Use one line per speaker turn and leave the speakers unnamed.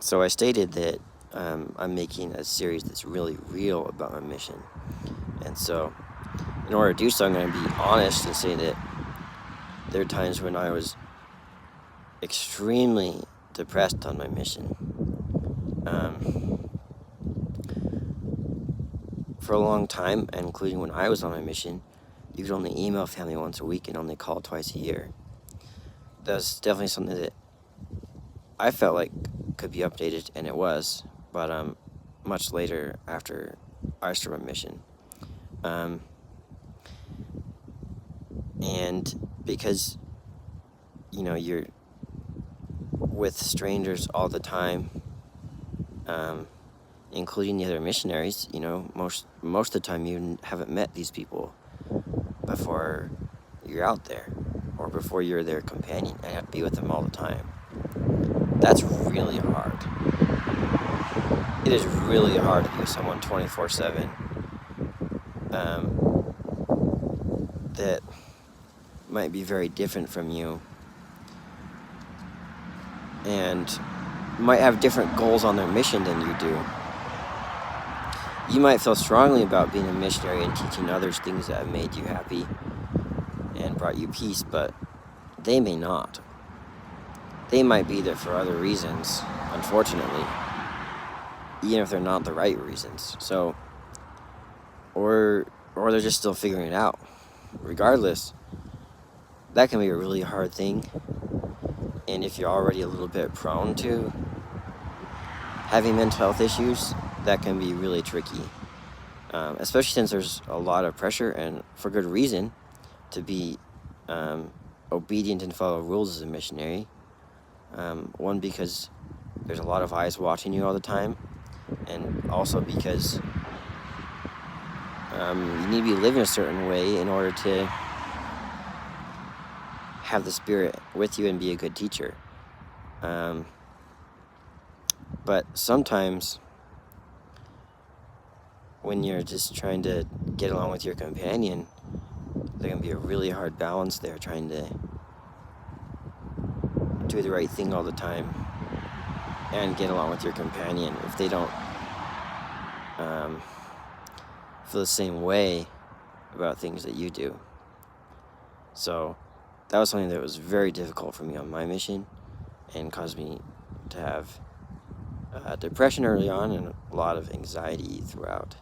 So I stated that I'm making a series that's really real about my mission. And so in order to do so, I'm going to be honest and say that there are times when I was extremely depressed on my mission. For a long time, and including when I was on my mission, you could only email family once a week and only call twice a year. That's definitely something that I felt like could be updated, and it was, but much later after I started my mission. And because, you're with strangers all the time, including the other missionaries, most of the time you haven't met these people before you're out there, or before you're their companion and have to be with them all the time. That's really hard. It is really hard to be with someone 24/7 that might be very different from you and might have different goals on their mission than you do. You might feel strongly about being a missionary and teaching others things that have made you happy and brought you peace, but they may not. They might be there for other reasons, unfortunately, even if they're not the right reasons. So, or they're just still figuring it out. Regardless, that can be a really hard thing. And if you're already a little bit prone to having mental health issues, that can be really tricky. Especially since there's a lot of pressure, and for good reason, to be obedient and follow rules as a missionary. One, because there's a lot of eyes watching you all the time, and also because you need to be living a certain way in order to have the Spirit with you and be a good teacher. But sometimes when you're just trying to get along with your companion, there can be a really hard balance there, trying to do the right thing all the time and get along with your companion if they don't feel the same way about things that you do. So that was something that was very difficult for me on my mission and caused me to have depression early on and a lot of anxiety throughout.